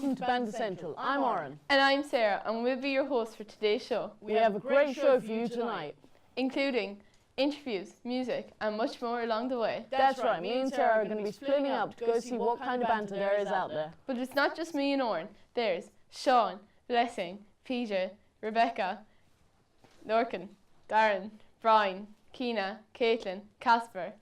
Welcome to Band Essential. I'm Oren. And I'm Sarah, and we'll be your hosts for today's show. We have a great show for you tonight, including interviews, music, and much more along the way. That's right, me and Sarah are going to be splitting up to go see what kind of banter there is out there. But it's not just me and Oren. There's Sean, Blessing, Peter, Rebecca, Lorcan, Darren, Brian, Keena, Caitlin, Casper,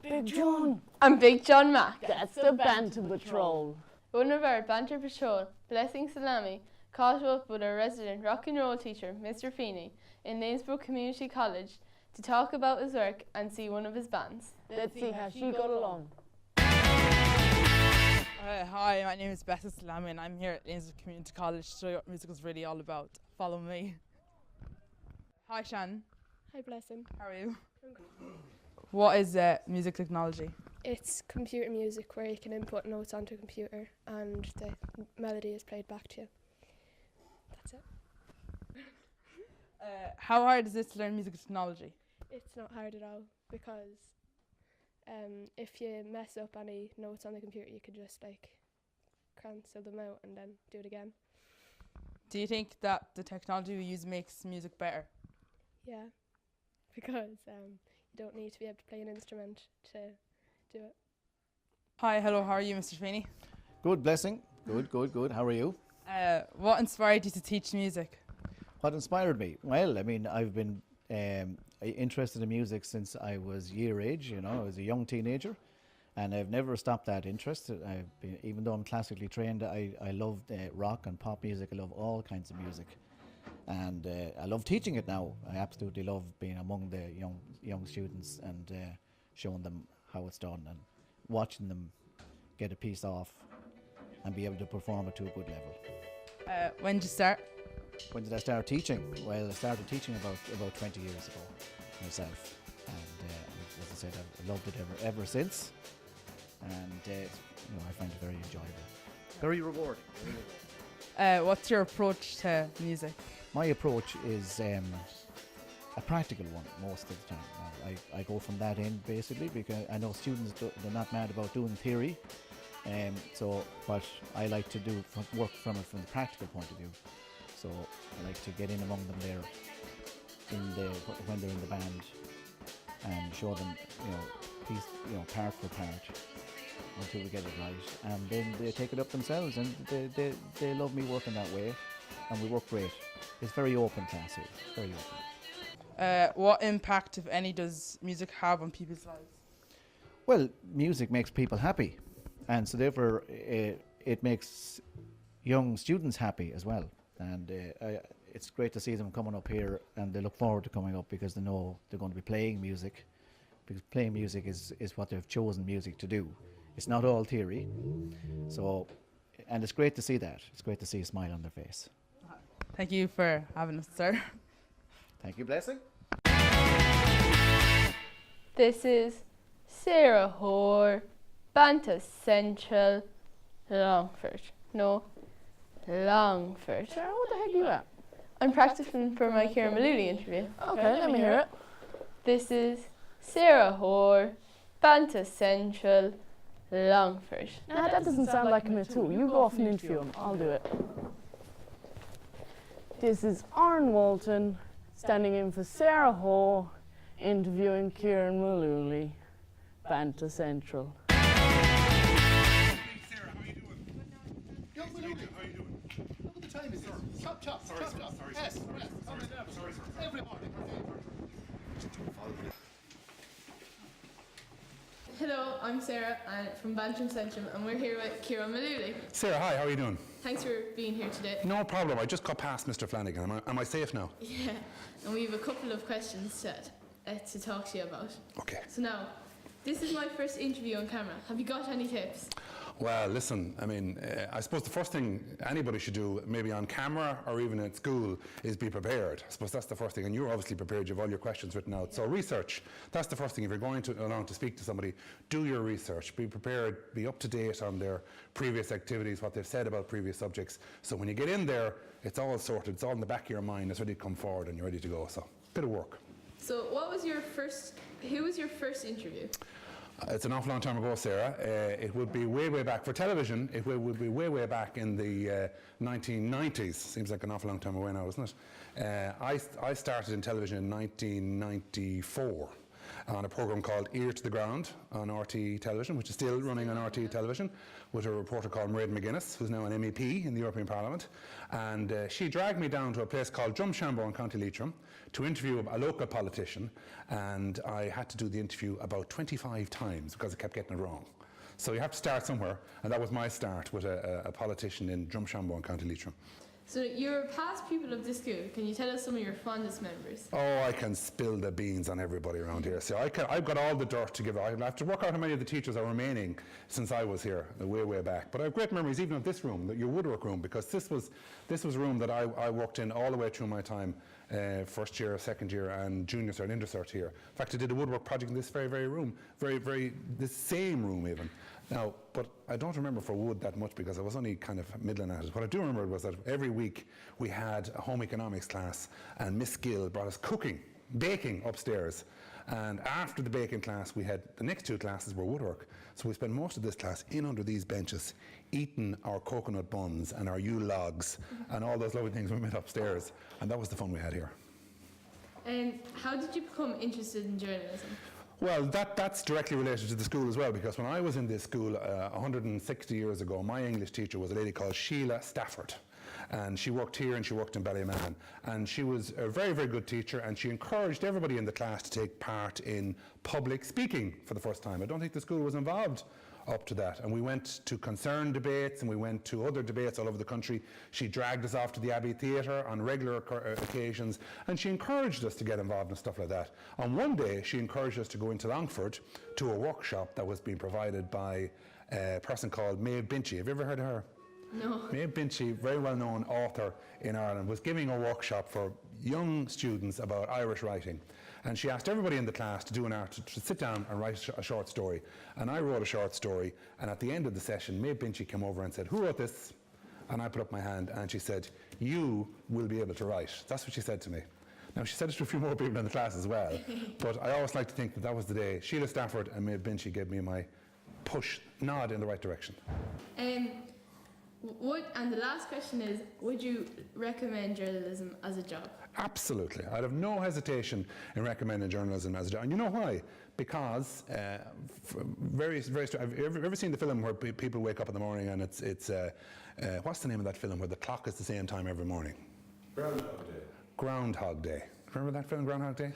Big John, and Big John Mack. That's the Banter Patrol. One of our Banter Patrol, Blessing Salami, caught up with our resident rock and roll teacher, Mr. Feeney, in Lanesborough Community College to talk about his work and see one of his bands. Let's see how she got along. Hi, my name is Blessing Salami and I'm here at Lanesborough Community College to show you what music is really all about. Follow me. Hi Shannon. Hi Blessing. How are you? What is music technology? It's computer music where you can input notes onto a computer and the melody is played back to you. That's it. How hard is it to learn music technology? It's not hard at all because if you mess up any notes on the computer you can just cancel them out and then do it again. Do you think that the technology we use makes music better? Yeah, because you don't need to be able to play an instrument to do it. Hi, hello, how are you, Mr. Feeney? Good, Blessing. Good. How are you? What inspired you to teach music? What inspired me? Well, I mean, I've been interested in music since I was year age, you know, I was a young teenager, and I've never stopped that interest. Even though I'm classically trained, I love rock and pop music, I love all kinds of music. And I love teaching it now. I absolutely love being among the young students and showing them how it's done and watching them get a piece off and be able to perform it to a good level. When did you start? When did I start teaching? Well, I started teaching about 20 years ago myself, and as I said, I've loved it ever since, and I find it very enjoyable, very rewarding. What's your approach to music? My approach is a practical one most of the time. I go from that in basically because I know students they're not mad about doing theory, so what I like to do work from it from the practical point of view. So I like to get in among them there when they're in the band and show them part for part until we get it right, and then they take it up themselves, and they love me working that way, and we work great. It's very open class here, very open. What impact, if any, does music have on people's lives? Well, music makes people happy, and so therefore it makes young students happy as well. And it's great to see them coming up here, and they look forward to coming up because they know they're going to be playing music, because playing music is what they've chosen music to do. It's not all theory. So, and it's great to see that. It's great to see a smile on their face. Thank you for having us, sir. Thank you, Blessing. This is Sarah Hoare, Banta Central, Longford. No, Longford. Sarah, what the heck are you at? I'm practicing for my Kieran Malooly interview. Okay, let me hear it. This is Sarah Hoare, Banta Central, Longford. Nah, that doesn't sound like him at all. You go off and interview him. I'll do it. This is Oren Walton, standing in for Sarah Hoare, interviewing Kieran Malooly, Banta Central. Sarah, how are you doing? Young Malooly, how are you doing? Look at the time, sir. Chop. Sorry, sir. Yes. Sorry, sir. Every morning. Hello, I'm Sarah from Banta Central, and we're here with Kieran Malooly. Sarah, hi, how are you doing? Thanks for being here today. No problem. I just got past Mr. Flanagan. Am I safe now? Yeah, and we have a couple of questions to talk to you about. Okay. So now, this is my first interview on camera. Have you got any tips? Well, listen, I mean, I suppose the first thing anybody should do, maybe on camera or even at school, is be prepared. I suppose that's the first thing, and you're obviously prepared. You have all your questions written out. So research, that's the first thing. If you're going along to speak to somebody, do your research. Be prepared, be up to date on their previous activities, what they've said about previous subjects. So when you get in there, it's all sorted, it's all in the back of your mind, it's ready to come forward and you're ready to go. So, bit of work. So who was your first interview? It's an awful long time ago, Sarah. It would be way, way back. For television, it would be way, way back in the 1990s. Seems like an awful long time away now, doesn't it? I started in television in 1994 on a programme called Ear to the Ground on RT television, which is still running on RT television, with a reporter called Mairead McGuinness, who's now an MEP in the European Parliament. And she dragged me down to a place called Drumshanbo in County Leitrim to interview a local politician, and I had to do the interview about 25 times because I kept getting it wrong. So you have to start somewhere, and that was my start with a politician in Drumshanbo in County Leitrim. So you're a past pupil of this school. Can you tell us some of your fondest memories? Oh, I can spill the beans on everybody around here. So I've got all the dirt to give. I have to work out how many of the teachers are remaining since I was here, way, way back. But I have great memories even of this room, your woodwork room, because this was a room that I worked in all the way through my time, first year, second year, and junior cert, and intercert here. In fact, I did a woodwork project in this very, very room, the same room even. Now, but I don't remember for wood that much because I was only kind of middling at it. What I do remember was that every week we had a home economics class, and Miss Gill brought us baking upstairs. And after the baking class, we had the next two classes were woodwork. So we spent most of this class in under these benches, eating our coconut buns and our Yule logs and all those lovely things we made upstairs. And that was the fun we had here. And how did you become interested in journalism? Well, that's directly related to the school as well, because when I was in this school 160 years ago, my English teacher was a lady called Sheila Stafford. And she worked here and she worked in Ballyman. And she was a very, very good teacher, and she encouraged everybody in the class to take part in public speaking for the first time. I don't think the school was involved up to that. And we went to concern debates and we went to other debates all over the country. She dragged us off to the Abbey Theatre on regular occasions, and she encouraged us to get involved in stuff like that. On one day, she encouraged us to go into Longford to a workshop that was being provided by a person called Maeve Binchy. Have you ever heard of her? No. Maeve Binchy, very well-known author in Ireland, was giving a workshop for young students about Irish writing. And she asked everybody in the class to do to sit down and write a short story. And I wrote a short story, and at the end of the session, Maeve Binchy came over and said, "Who wrote this?" And I put up my hand, and she said, "You will be able to write." That's what she said to me. Now, she said it to a few more people in the class as well, but I always like to think that was the day Sheila Stafford and Maeve Binchy gave me my nod in the right direction. And the last question is, would you recommend journalism as a job? Absolutely. I'd have no hesitation in recommending journalism as a job. And you know why? Because have you ever seen the film where people wake up in the morning and it's what's the name of that film where the clock is the same time every morning? Groundhog Day. Groundhog Day. Remember that film, Groundhog Day?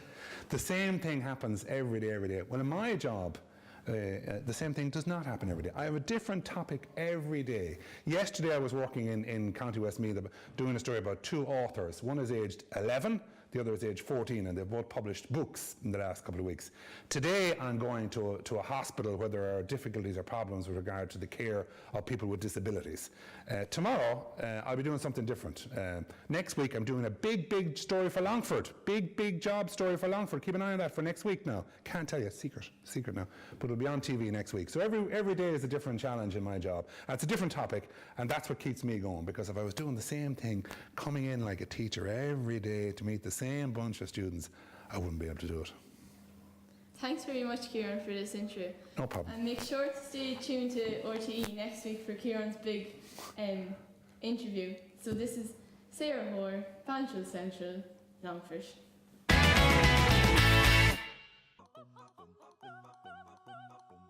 The same thing happens every day. Well, in my job, the same thing does not happen every day. I have a different topic every day. Yesterday I was working in County Westmeath doing a story about two authors. One is aged 11, the other is aged 14, and they've both published books in the last couple of weeks. Today I'm going to a hospital where there are difficulties or problems with regard to the care of people with disabilities. Tomorrow I'll be doing something different. Next week I'm doing a big story for Longford. Big job story for Longford. Keep an eye on that for next week now. Can't tell you, secret now. But it'll be on TV next week. So every day is a different challenge in my job. And it's a different topic, and that's what keeps me going, because if I was doing the same thing, coming in like a teacher every day to meet the same bunch of students, I wouldn't be able to do it. Thanks very much, Kieran, for this intro. No problem. And make sure to stay tuned to RTE next week for Kieran's big interview. So this is Sarah Moore, Banshall Central, Longford.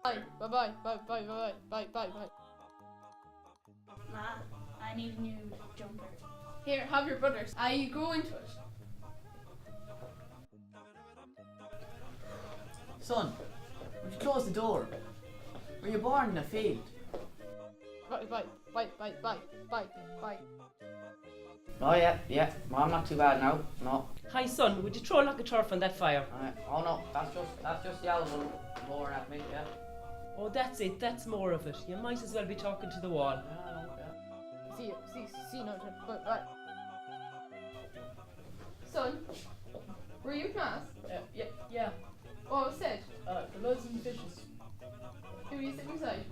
Bye. Ma, I need a new jumper. Here, have your brothers. I grow into it. Son, would you close the door? Were you born in a field? Bye. Oh yeah. Mom, not too bad now. No. Hi son, would you throw a lock of turf on that fire? Oh no, that's just the old one blowing at me, yeah. Oh, that's it, that's more of it. You might as well be talking to the wall. See no. Bye. Son, were you class? Yeah. Oh, said. The loads and fishes. Who are you sitting beside?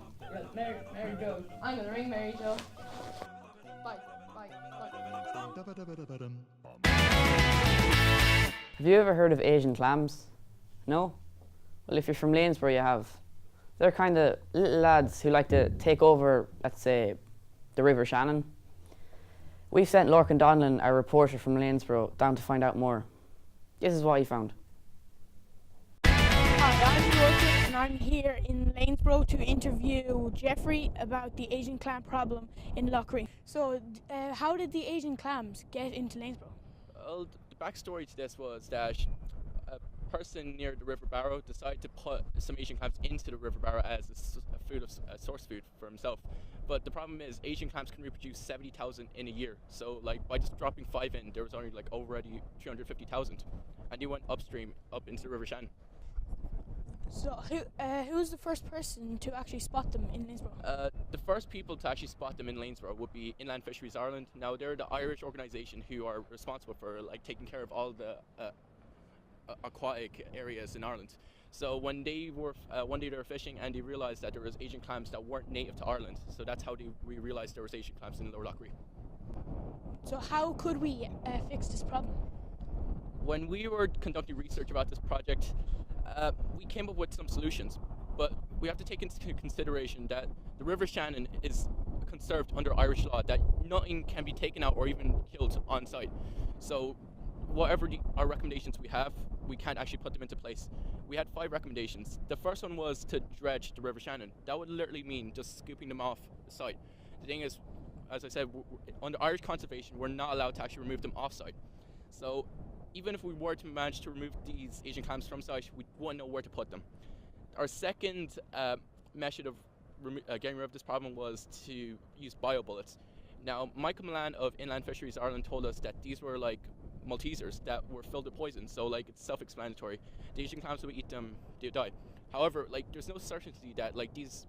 Mary Jo. I'm gonna ring Mary Jo. Bye. Have you ever heard of Asian clams? No? Well, if you're from Lanesborough, you have. They're kind of little lads who like to take over, let's say, the River Shannon. We've sent Lorcan Donlan, our reporter from Lanesborough, down to find out more. This is what he found. Hi, I'm Lorcan and I'm here in Lanesborough to interview Jeffrey about the Asian clam problem in Lochrie. So, how did the Asian clams get into Lanesborough? Well, the backstory to this was that a person near the River Barrow decided to put some Asian clams into the River Barrow as a source food for himself. But the problem is Asian clams can reproduce 70,000 in a year. So like by just dropping 5 in, there was only like already 350,000. And they went upstream up into the River Shannon. So who was the first person to actually spot them in Lanesborough? The first people to actually spot them in Lanesborough would be Inland Fisheries Ireland. Now they're the Irish organisation who are responsible for like taking care of all the aquatic areas in Ireland. So when they were one day they were fishing and they realised that there was Asian clams that weren't native to Ireland. So that's how we realised there was Asian clams in Lower Lochrie. So how could we fix this problem? When we were conducting research about this project, we came up with some solutions, but we have to take into consideration that the River Shannon is conserved under Irish law, that nothing can be taken out or even killed on site. So whatever our recommendations we have, we can't actually put them into place. We had 5 recommendations. The first one was to dredge the River Shannon. That would literally mean just scooping them off the site. The thing is, as I said, under Irish conservation, we're not allowed to actually remove them off site. So even if we were to manage to remove these Asian clams from site, we wouldn't know where to put them. Our second method of getting rid of this problem was to use bio-bullets. Now, Michael Milan of Inland Fisheries Ireland told us that these were like Maltesers that were filled with poison, so like it's self-explanatory. The Asian clams would eat them, they would die. However, like there's no certainty that like these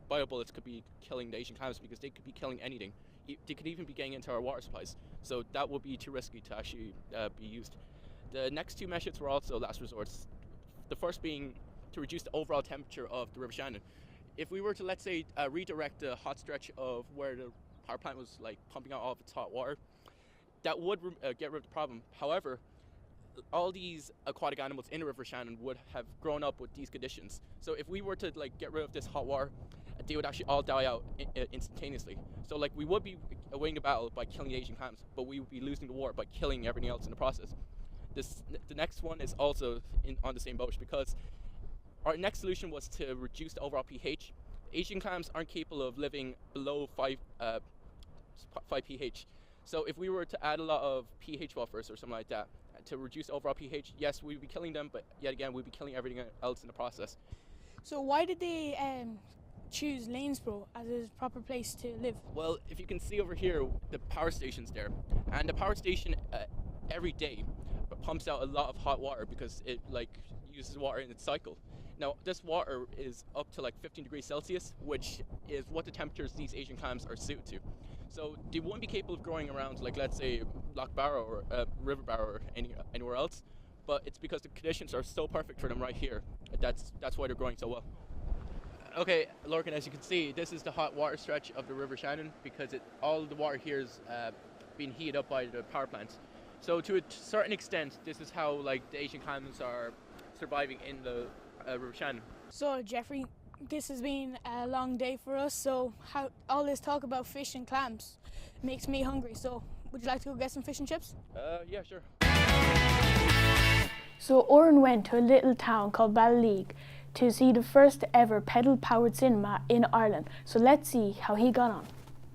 bio-bullets could be killing the Asian clams because they could be killing anything. They could even be getting into our water supplies, so that would be too risky to actually be used. The next 2 methods were also last resorts. The first being to reduce the overall temperature of the River Shannon. If we were to, let's say, redirect the hot stretch of where the power plant was like pumping out all of its hot water, that would get rid of the problem. However, all these aquatic animals in the River Shannon would have grown up with these conditions. So if we were to like get rid of this hot water, they would actually all die out instantaneously. So like we would be winning the battle by killing the Asian clams, but we would be losing the war by killing everything else in the process. The next one is also on the same boat, because our next solution was to reduce the overall pH. Asian clams aren't capable of living below 5 pH. So if we were to add a lot of pH buffers or something like that to reduce overall pH, yes, we'd be killing them, but yet again, we'd be killing everything else in the process. So why did they choose Lanesborough as a proper place to live? Well, if you can see over here, the power station's there, and the power station every day pumps out a lot of hot water because it like uses water in its cycle. Now, this water is up to like 15 degrees Celsius, which is what the temperatures these Asian clams are suited to. So they won't be capable of growing around, like let's say Loch Barrow or River Barrow or anywhere else, but it's because the conditions are so perfect for them right here. That's why they're growing so well. Okay, Lorcan, as you can see, this is the hot water stretch of the River Shannon because all the water here is being heated up by the power plant. So to a certain extent, this is how like the Asian clams are surviving in the River Shannon. So Jeffrey, this has been a long day for us, so all this talk about fish and clams makes me hungry, so would you like to go get some fish and chips? Yeah, sure. So Oren went to a little town called Ballyleague to see the first ever pedal-powered cinema in Ireland, so let's see how he got on.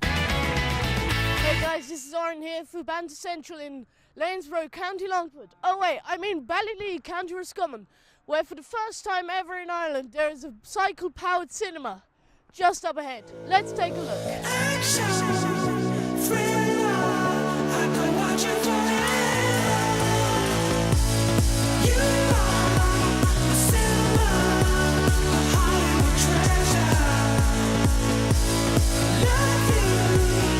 Hey guys, this is Oren here for Banter Central in Lanesborough, County Longford. Oh wait, I mean Ballyleague, County Roscommon, where for the first time ever in Ireland there is a cycle-powered cinema just up ahead. Let's take a look. Action, thriller, I could watch you forever. You are a cinema, a Hollywood treasure. Love you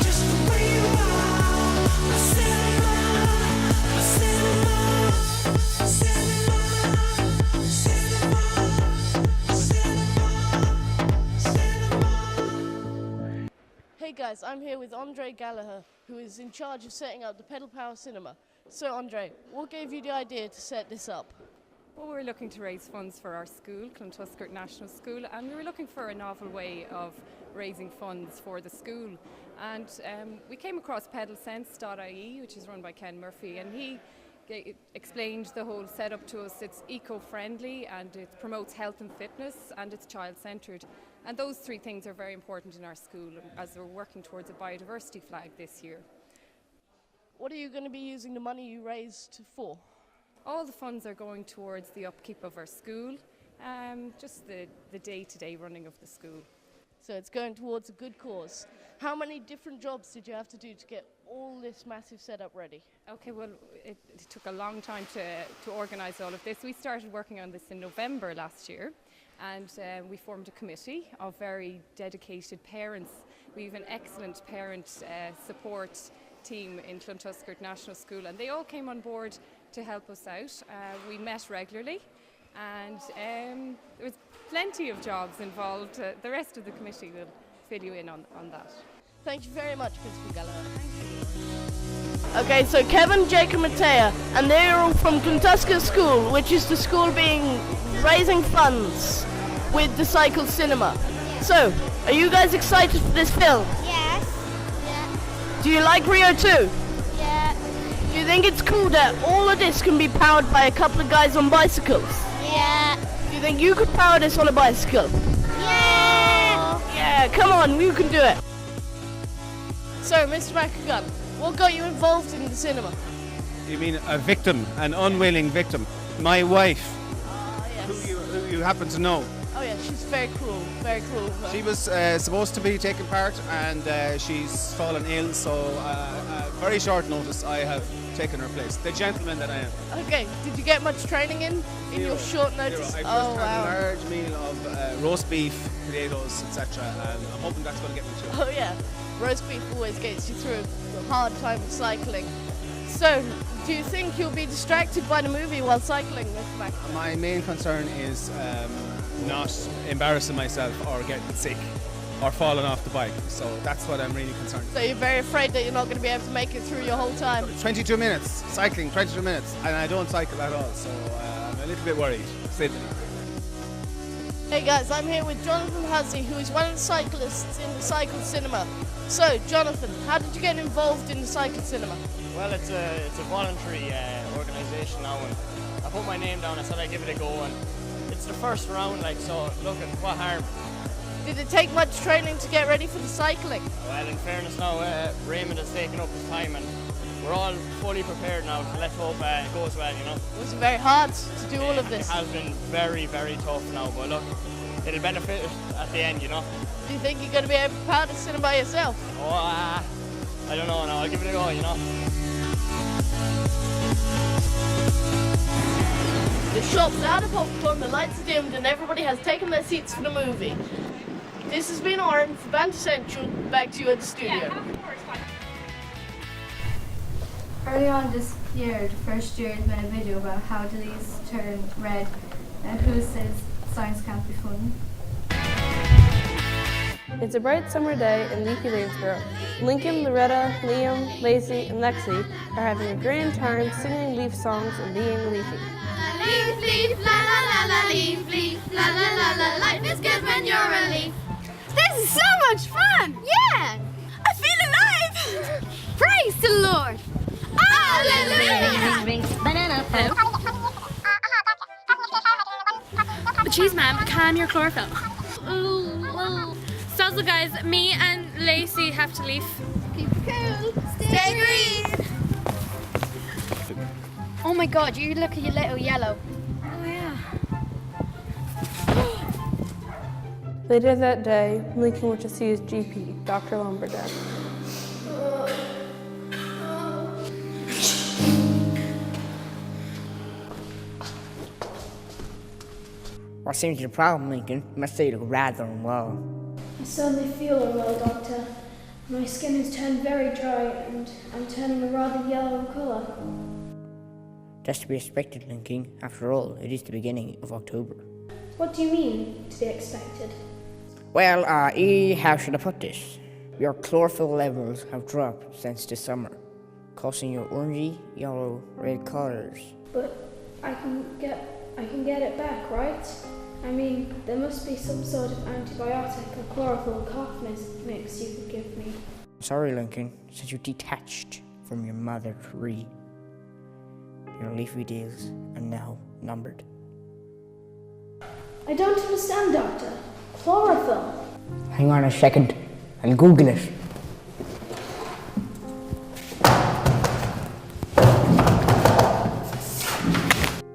just the way you are. A cinema, a cinema, cinema. Hey guys, I'm here with Andre Gallagher, who is in charge of setting up the Pedal Power Cinema. So Andre, what gave you the idea to set this up? Well, we're looking to raise funds for our school, Clontuskert National School, and we were looking for a novel way of raising funds for the school. And we came across pedalsense.ie, which is run by Ken Murphy, and he explained the whole setup to us. It's eco-friendly and it promotes health and fitness and it's child-centred. And those three things are very important in our school as we're working towards a biodiversity flag this year. What are you going to be using the money you raised for? All the funds are going towards the upkeep of our school, just the day-to-day running of the school. So it's going towards a good cause. How many different jobs did you have to do to get all this massive setup ready? Okay, well, it took a long time to organise all of this. We started working on this in November last year, and we formed a committee of very dedicated parents. We have an excellent parent support team in Clontuskert National School, and they all came on board to help us out. We met regularly, and there was plenty of jobs involved. The rest of the committee will fill you in on that. Thank you very much, Principal Gallagher. Thank you. Okay, so Kevin, Jake and Matea, and they're all from Clontuskert School, which is the school being raising funds with the Cycle Cinema. So, are you guys excited for this film? Yes. Yeah. Do you like Rio 2? Yeah. Do you think it's cool that all of this can be powered by a couple of guys on bicycles? Yeah. Do you think you could power this on a bicycle? Yeah. Yeah, come on, you can do it. So, Mr. McAgun, what got you involved in the cinema? You mean a victim, an unwilling victim? My wife, Yes. who you happen to know. Oh yeah, she's very cruel, very cruel. She was supposed to be taking part and she's fallen ill, so very short notice I have taken her place. The gentleman that I am. Okay, did you get much training in your short notice? Zero. I just had a large meal of roast beef, potatoes, etc. and I'm hoping that's going to get me through. Oh yeah, roast beef always gets you through a hard time of cycling. So, do you think you'll be distracted by the movie while cycling, Mr. McAgun? My main concern is not embarrassing myself or getting sick or falling off the bike. So that's what I'm really concerned So you're very afraid that you're not going to be able to make it through your whole time? 22 minutes, cycling 22 minutes, and I don't cycle at all, so I'm a little bit worried, Sydney. Hey guys, I'm here with Jonathan Hussey, who is one of the cyclists in the Cycle Cinema. So, Jonathan, how did you get involved in the Cycle Cinema? Well, it's a voluntary organisation now, and I put my name down. I said I'd give it a go, and it's the first round, like, so look at what harm. Did it take much training to get ready for the cycling? Well, in fairness now, Raymond has taken up his time, and we're all fully prepared now, so let's hope it goes well, you know. Was it very hard to do all of this? It has been very, very tough now, but look, it'll benefit at the end, you know. Do you think you're going to be able to power the cinema by yourself? Oh, I don't know now, I'll give it a go, you know. The shop's out of popcorn, the lights are dimmed, and everybody has taken their seats for the movie. This has been Oren for Banter Central. Back to you at the studio. Early on this year, the first year made a video about how the leaves turn red and who says science can't be fun. It's a bright summer day in leafy Lanesborough. Lincoln, Loretta, Liam, Lacey, and Lexi are having a grand time singing leaf songs and being leafy. Leaf, leaf, la la la la, leaf, leaf, la la la la. Life is good when you're a leaf. This is so much fun! Yeah! I feel alive! Praise the Lord! Hallelujah! Jeez, ma'am, calm your chlorophyll. So, guys, me and Lacey have to leave. Keep cool. Stay green. Oh my God, you look at your little yellow. Oh yeah. Later that day, Lincoln went to see his GP, Dr. Lumberjack. What seems to be the problem, Lincoln? You must say you look rather unwell. I suddenly feel unwell, Doctor. My skin has turned very dry and I'm turning a rather yellow colour. That's to be expected, Lincoln. After all, it is the beginning of October. What do you mean, to be expected? Well, how should I put this? Your chlorophyll levels have dropped since the summer, causing your orangey, yellow, red colours. But I can get I can get it back, right? I mean, there must be some sort of antibiotic or chlorophyll cough mix you could give me. Sorry, Lincoln, since you detached from your mother tree, your leafy days are now numbered. I don't understand, Doctor. Chlorophyll. Hang on a second, I'll Google it.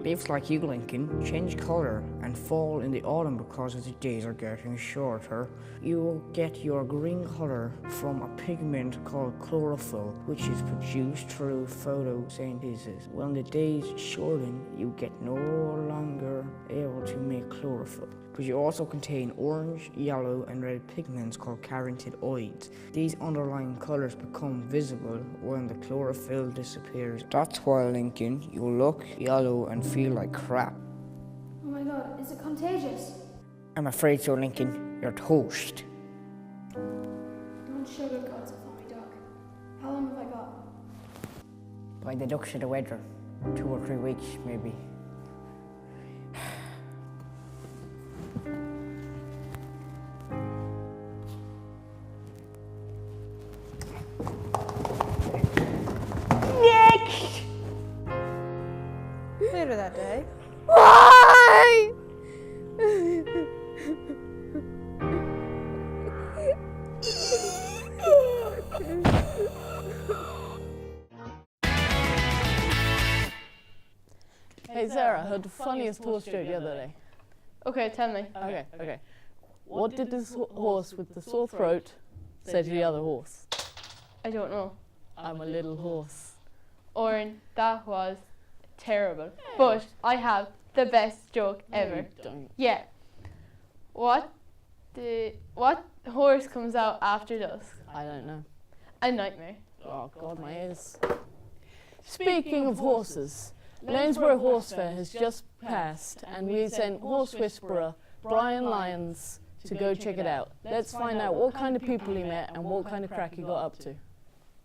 Leaves like you, Lincoln, change colour and fall in the autumn because the days are getting shorter. You will get your green colour from a pigment called chlorophyll, which is produced through photosynthesis. When the days shorten, you get no longer able to make chlorophyll. But you also contain orange, yellow and red pigments called carotenoids. These underlying colours become visible when the chlorophyll disappears. That's why, Lincoln, you look yellow and feel like crap. Oh my god, is it contagious? I'm afraid so, Lincoln. You're toast. Don't sugarcoat it for me, Doc. How long have I got? By the looks of the weather, 2 or 3 weeks, maybe. Later that day. Why? Hey Sarah, I heard the funniest horse joke the other day. Okay, tell me. Okay. What did this horse with the sore throat say to the other horse? I don't know. I'm a little horse. Oren, that was terrible. But I have the best joke ever. Don't. Yeah. What horse comes out after dusk? I don't know. A nightmare. Oh God, my ears. Speaking of horses, Lanesborough Horse Fair has just passed and we sent horse whisperer Brian Lyons to go check it out. Let's find out what kind of people he met and what kind of crack he got up to.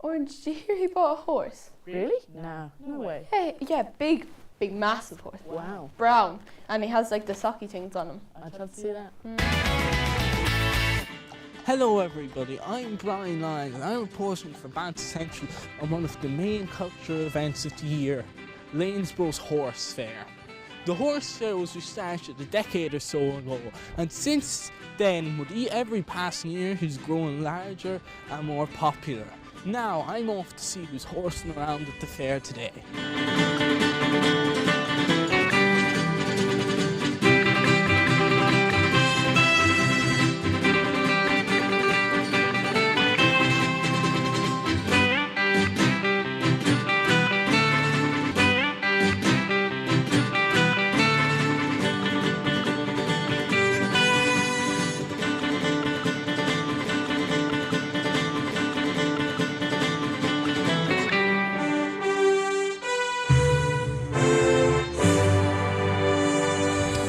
Oren, did you hear he bought a horse? Really? No way. Hey, yeah, big, massive horse. Wow. Brown. And he has like the socky things on him. I'd love to see that. Hello everybody, I'm Brian Lyons and I'm reporting for Banter Central on one of the main cultural events of the year, Lanesborough's Horse Fair. The Horse Fair was restarted a decade or so ago, and since then, with every passing year, he's growing larger and more popular. Now, I'm off to see who's horsing around at the fair today.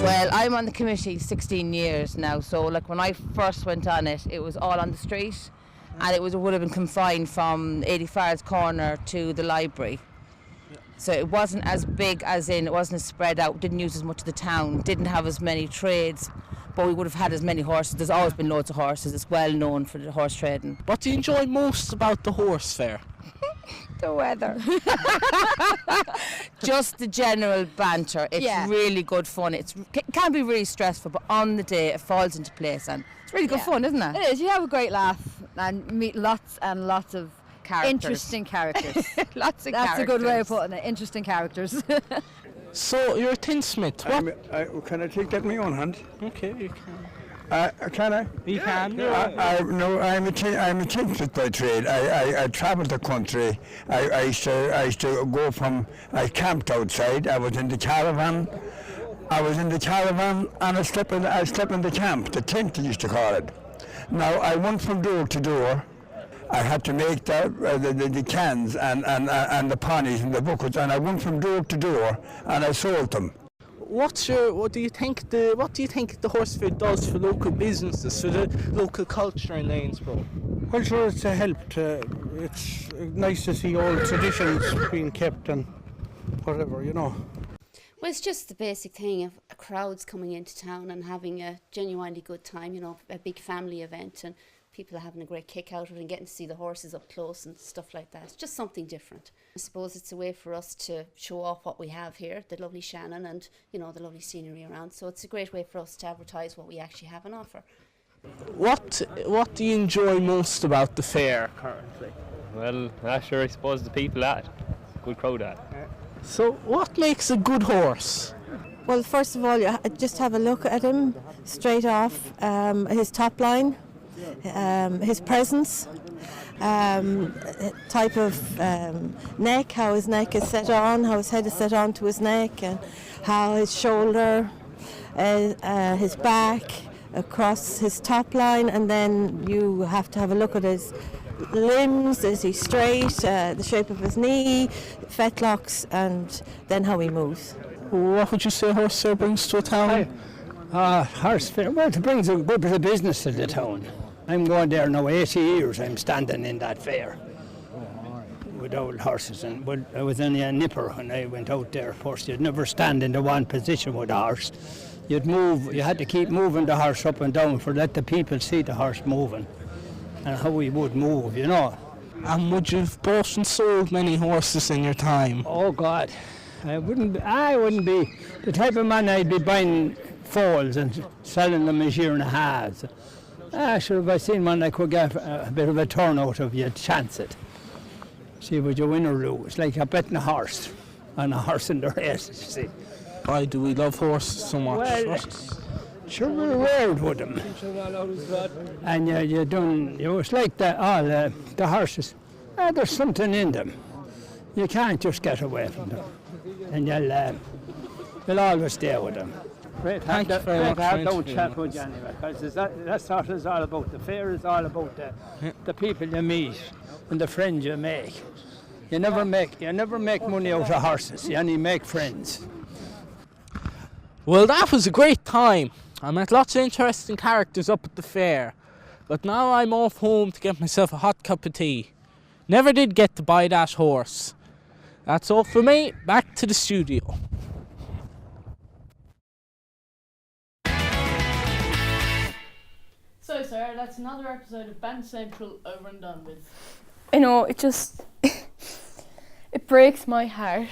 Well, I'm on the committee 16 years now, so like when I first went on it, it was all on the street, and it would have been confined from 85's corner to the library. So it wasn't as big as in, it wasn't as spread out, didn't use as much of the town, didn't have as many trades, but we would have had as many horses. There's always been loads of horses, it's well known for the horse trading. What do you enjoy most about the horse fair? The weather. Just the general banter. It's really good fun. It can be really stressful, but on the day it falls into place and it's really good fun, isn't it? It is. You have a great laugh and meet lots and lots of Characters. interesting characters. Lots of That's a good way of characters. putting it. Interesting characters. So, you're a tinsmith. What? Can I take that in my own hand? Okay, you can. Can I? You can. No, I'm a tinsmith by trade. I travelled the country. I used to go from. I camped outside. I was in the caravan. And I slept in the camp. The tent, they used to call it. Now I went from door to door. I had to make the cans and the ponies and the buckets, and I went from door to door and I sold them. What do you think the horse fair does for local businesses, for the local culture in Lanesborough? Well, sure, it's a help. It's nice to see old traditions being kept and whatever, you know. Well, it's just the basic thing of crowds coming into town and having a genuinely good time, you know, a big family event, and people are having a great kick out of it and getting to see the horses up close and stuff like that. It's just something different. I suppose it's a way for us to show off what we have here, the lovely Shannon and, you know, the lovely scenery around. So it's a great way for us to advertise what we actually have on offer. What do you enjoy most about the fair currently? Well, I suppose the people at it. Good crowd at it. So what makes a good horse? Well, first of all, you just have a look at him straight off, his top line, his presence, type of neck, how his neck is set on, how his head is set on to his neck, and how his shoulder, his back, across his top line, and then you have to have a look at his limbs. Is he straight, the shape of his knee, fetlocks, and then how he moves. What would you say horse fair brings to a town? Horse fair, well, it brings a good bit of business to the town. I'm going there now 80 years, I'm standing in that fair with old horses, and I was only a nipper when I went out there. Of course, you'd never stand in the one position with a horse. You'd move, you had to keep moving the horse up and down for let the people see the horse moving and how he would move, you know. And would you have bought and sold many horses in your time? Oh God, I wouldn't be the type of man I'd be buying foals and selling them a year and a half. Sure, if I seen one I could get a bit of a turnout of, you'd chance it. See, would you win or lose? Like a betting a horse and a horse in the race, you see. Why do we love horses so much? Well, sure, we're wild with them. And it's like the horses. There's something in them. You can't just get away from them. And you'll always stay with them. Great, thank you very much. Don't chat with you anyway, because that's what it's all about. The fair is all about the people you meet and the friends you make. You never make money out of horses. You only make friends. Well, that was a great time. I met lots of interesting characters up at the fair. But now I'm off home to get myself a hot cup of tea. Never did get to buy that horse. That's all for me. Back to the studio. So, Sarah, that's another episode of Band Central over and done with. I know, it just... it breaks my heart.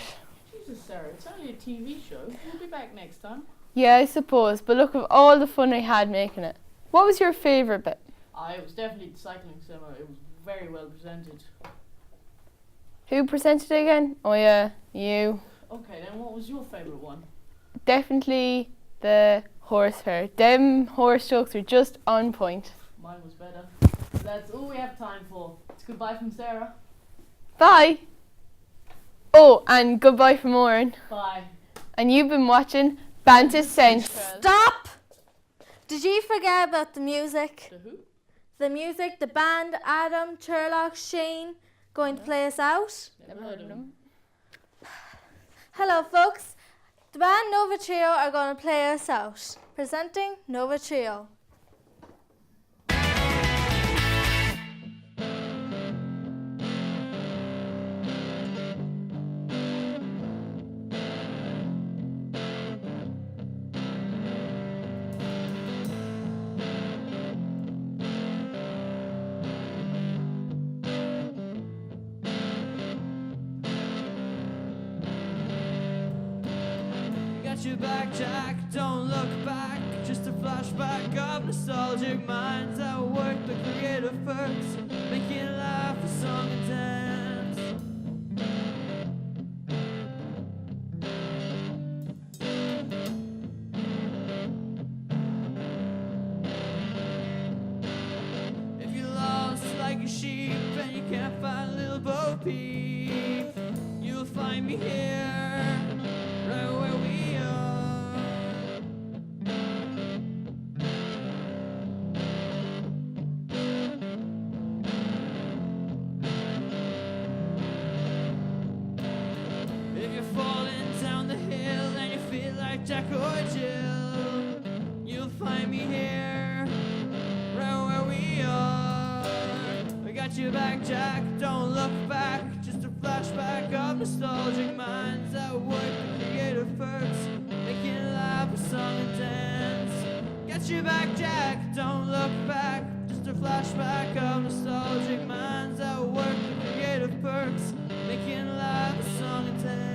Jesus, Sarah, it's only a TV show. We'll be back next time. Yeah, I suppose, but look at all the fun I had making it. What was your favourite bit? It was definitely the cycling seminar. It was very well presented. Who presented it again? Oh yeah, you. Okay, then what was your favourite one? Definitely the horse fair. Them horse jokes were just on point. Mine was better. That's all we have time for. It's goodbye from Sarah. Bye. Oh, and goodbye from Oren. Bye. And you've been watching Banter Central. Stop! Did you forget about the music? The who? The music, the band, Adam, Sherlock, Shane, going to play us out. Never heard of them. Hello folks, the band Nova Trio are going to play us out. Presenting Nova Trio. Your back, Jack, don't look back. Just a flashback of nostalgic minds that work the creative works, making life a song and dance. If you're lost like a sheep and you can't find little Bo Peep, you'll find me here, right where we are. If you're falling down the hill and you feel like Jack or Jill, you'll find me here, right where we are. We got your back, Jack, don't look back. Just a flashback of nostalgic minds that work the creative works, got your back, Jack. Don't look back. Just a flashback of nostalgic minds that work the creative perks, making life a song and dance.